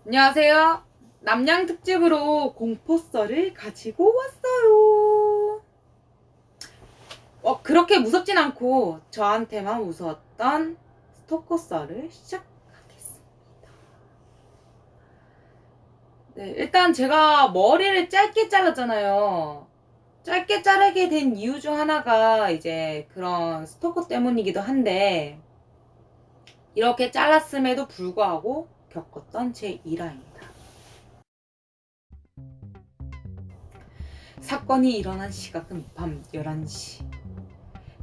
안녕하세요. 남양 특집으로 공포썰을 가지고 왔어요. 그렇게 무섭진 않고 저한테만 무서웠던 스토커 썰을 시작하겠습니다. 네, 일단 제가 머리를 짧게 잘랐잖아요. 짧게 자르게 된 이유 중 하나가 이제 그런 스토커 때문이기도 한데, 이렇게 잘랐음에도 불구하고 겪었던 제 일화입니다. 사건이 일어난 시각은 밤 11시.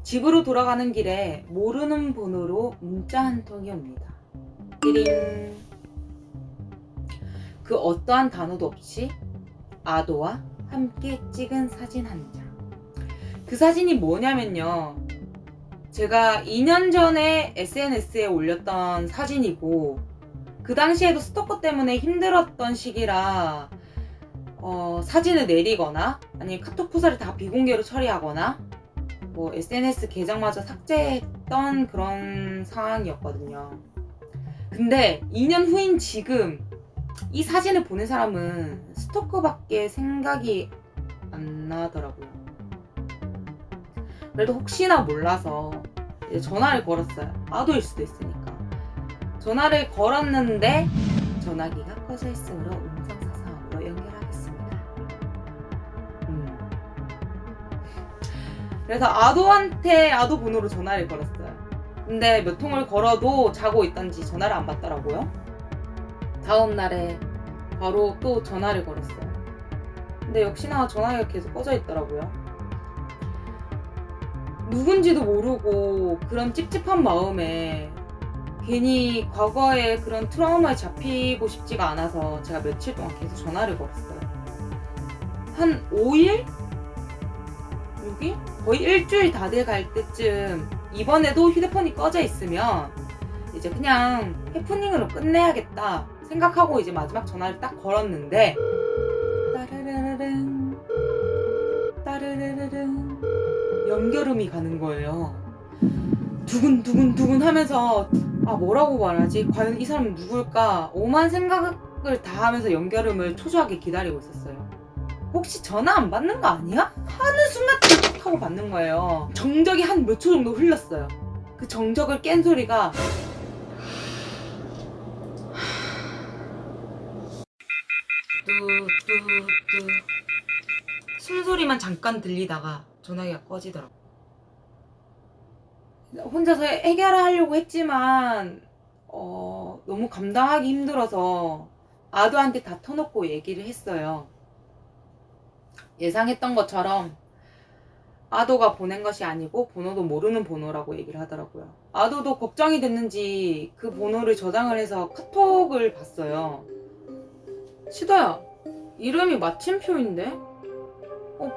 집으로 돌아가는 길에 모르는 번호로 문자 한 통이 옵니다. 띠링. 그 어떠한 단어도 없이 아도와 함께 찍은 사진 한 장. 그 사진이 뭐냐면요, 제가 2년 전에 SNS에 올렸던 사진이고, 그 당시에도 스토커 때문에 힘들었던 시기라 사진을 내리거나 아니면 카톡 프사를 다 비공개로 처리하거나 뭐 SNS 계정마저 삭제했던 그런 상황이었거든요. 근데 2년 후인 지금 이 사진을 보낸 사람은 스토커밖에 생각이 안 나더라고요. 그래도 혹시나 몰라서 이제 전화를 걸었어요. 아도일 수도 있으니까. 전화를 걸었는데 전화기가 꺼져 있으므로 음성사서함으로 연결하겠습니다. 그래서 아도한테 아도 번호로 전화를 걸었어요. 근데 몇 통을 걸어도 자고 있던지 전화를 안 받더라고요. 다음 날에 바로 또 전화를 걸었어요. 근데 역시나 전화기가 계속 꺼져 있더라고요. 누군지도 모르고 그런 찝찝한 마음에 괜히 과거의 그런 트라우마에 잡히고 싶지가 않아서 제가 며칠 동안 계속 전화를 걸었어요. 한 5일? 6일? 거의 일주일 다 돼갈 때쯤 이번에도 휴대폰이 꺼져 있으면 이제 그냥 해프닝으로 끝내야겠다 생각하고 이제 마지막 전화를 딱 걸었는데 따르르르릉 따르르르릉 연결음이 가는 거예요. 두근두근 하면서 뭐라고 말하지? 과연 이 사람은 누굴까? 오만 생각을 다 하면서 연결음을 초조하게 기다리고 있었어요. 혹시 전화 안 받는 거 아니야? 하는 순간 탁 하고 받는 거예요. 정적이 한 몇 초 정도 흘렀어요. 그 정적을 깬 소리가 뚜뚜뚜 숨소리만 잠깐 들리다가 전화기가 꺼지더라고요. 혼자서 해결하려고 했지만 너무 감당하기 힘들어서 아도한테 다 터놓고 얘기를 했어요. 예상했던 것처럼 아도가 보낸 것이 아니고 번호도 모르는 번호라고 얘기를 하더라고요. 아도도 걱정이 됐는지 그 번호를 저장을 해서 카톡을 봤어요. 시도야, 이름이 마침표인데?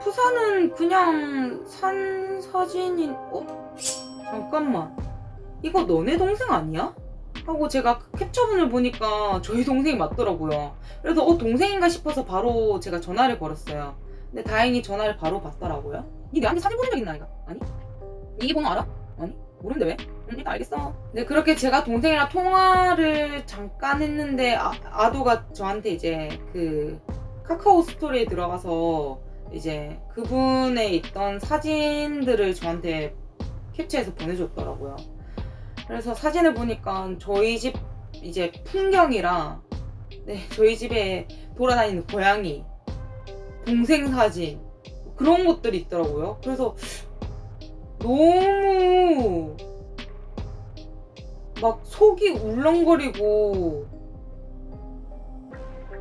푸사는 그냥 산 사진인... 잠깐만, 이거 너네 동생 아니야? 하고 제가 그 캡처본을 보니까 저희 동생이 맞더라고요. 그래서 동생인가 싶어서 바로 제가 전화를 걸었어요. 근데 다행히 전화를 바로 받더라고요. 니 내한테 사진 보낸 적 있나? 이가 아니? 니 번호 알아? 아니? 모르는데 왜? 일단 알겠어. 네, 그렇게 제가 동생이랑 통화를 잠깐 했는데 아도가 저한테 이제 그 카카오 스토리에 들어가서 이제 그분의 있던 사진들을 저한테 캡처해서 보내줬더라고요. 그래서 사진을 보니까 저희 집 이제 풍경이랑 저희 집에 돌아다니는 고양이, 동생 사진 그런 것들이 있더라고요. 그래서 너무 막 속이 울렁거리고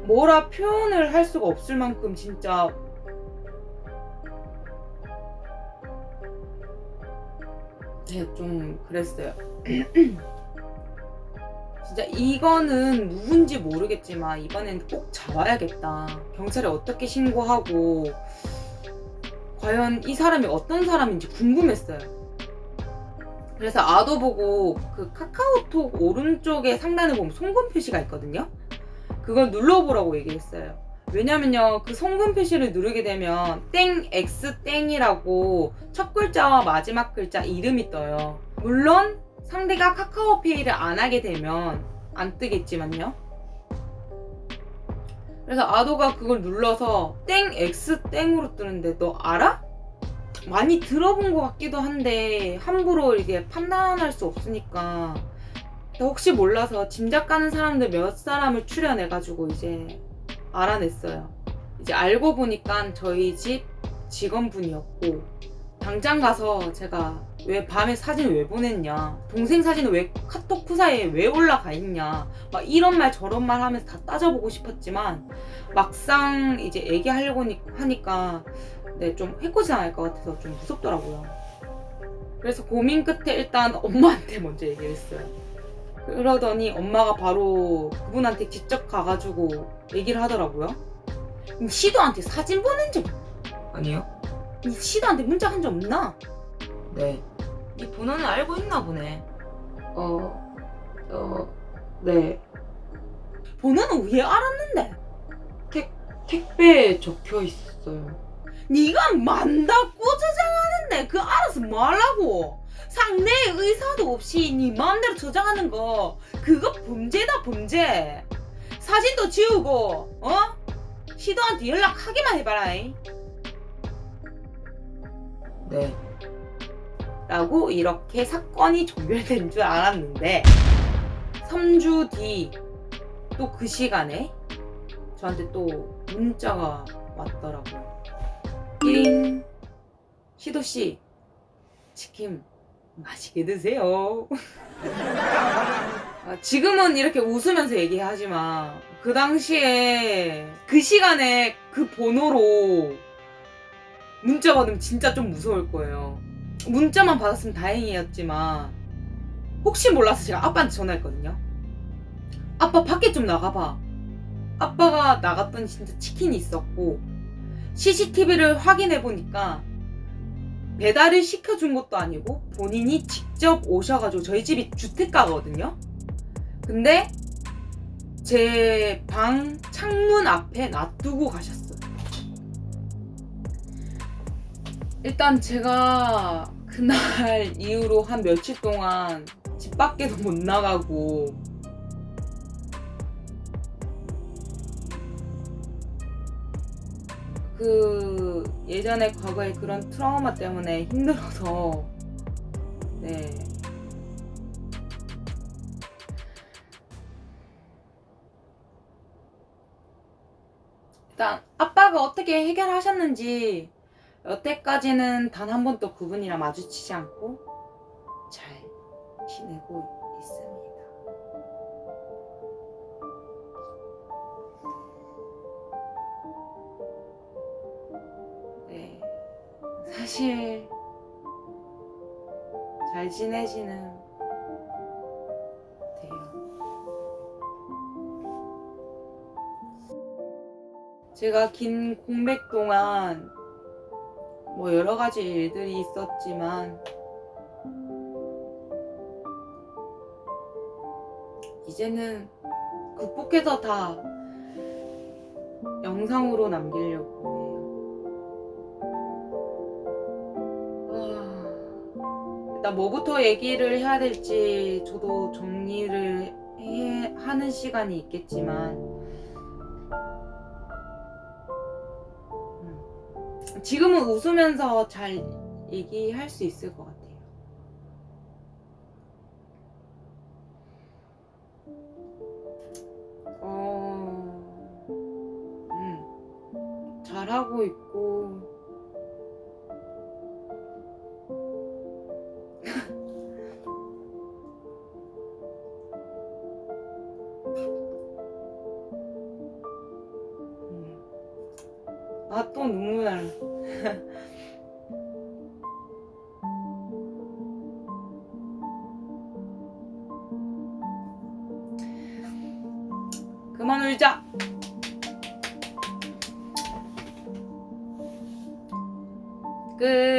뭐라 표현을 할 수가 없을 만큼 진짜 좀 그랬어요. 진짜 이거는 누군지 모르겠지만 이번엔 꼭 잡아야겠다. 경찰에 어떻게 신고하고 과연 이 사람이 어떤 사람인지 궁금했어요. 그래서 아도 보고 그 카카오톡 오른쪽에 상단에 보면 송금 표시가 있거든요. 그걸 눌러보라고 얘기했어요. 왜냐면요, 그 송금 표시를 누르게 되면 X 땡이라고 첫 글자와 마지막 글자 이름이 떠요. 물론 상대가 카카오페이를 안 하게 되면 안 뜨겠지만요. 그래서 아도가 그걸 눌러서 땡 X 땡으로 뜨는데 너 알아? 많이 들어본 것 같기도 한데 함부로 이게 판단할 수 없으니까 혹시 몰라서 짐작 가는 사람들 몇 사람을 추려내가지고 이제 알아냈어요. 이제 알고 보니까 저희 집 직원분이었고, 당장 가서 제가 왜 밤에 사진 왜 보냈냐, 동생 사진은 왜 카톡 프사에 왜 올라가 있냐, 막 이런 말 저런 말 하면서 다 따져보고 싶었지만 막상 이제 얘기하려고 하니까 네, 좀 해코지 당할 것 같아서 좀 무섭더라고요. 그래서 고민 끝에 일단 엄마한테 먼저 얘기를 했어요. 그러더니 엄마가 바로 그분한테 직접 가가지고 얘기를 하더라고요. 시도한테 사진 보낸 적 아니요? 시도한테 문자 한 적 없나? 네. 이 번호는 알고 있나 보네. 네. 번호는 왜 알았는데? 택배에 적혀 있어요. 네가 만다고 저장하는데 그 알아서 뭐 하려고? 상대의 의사도 없이 네 마음대로 저장하는 거 그거 범죄다, 범죄. 사진도 지우고 시도한테 연락하기만 해봐라. 네. 라고 이렇게 사건이 종결된 줄 알았는데 3주 뒤 또 그 시간에 저한테 또 문자가 왔더라고요. 띵. 시도씨, 치킨 맛있게 드세요. 지금은 이렇게 웃으면서 얘기하지만 그 당시에 그 시간에 그 번호로 문자 받으면 진짜 좀 무서울 거예요. 문자만 받았으면 다행이었지만 혹시 몰라서 제가 아빠한테 전화했거든요. 아빠 밖에 좀 나가봐. 아빠가 나갔더니 진짜 치킨이 있었고 CCTV를 확인해보니까 배달을 시켜준 것도 아니고 본인이 직접 오셔가지고, 저희 집이 주택가거든요. 근데 제 방 창문 앞에 놔두고 가셨어요. 일단 제가 그날 이후로 한 며칠 동안 집 밖에도 못 나가고 그 예전에 과거에 그런 트라우마 때문에 힘들어서 네. 일단 아빠가 어떻게 해결하셨는지 여태까지는 단 한 번도 그분이랑 마주치지 않고 잘 지내고 있습니다. 네, 사실 잘 지내지는 돼요. 제가 긴 공백 동안 뭐 여러 가지 일들이 있었지만 이제는 극복해서 다 영상으로 남기려고 해요. 일단 뭐부터 얘기를 해야 될지 저도 정리를 하는 시간이 있겠지만 지금은 웃으면서 잘 얘기할 수 있을 것 같아요. 잘하고 있고 또 눈물 날. 그만 울자. 끝.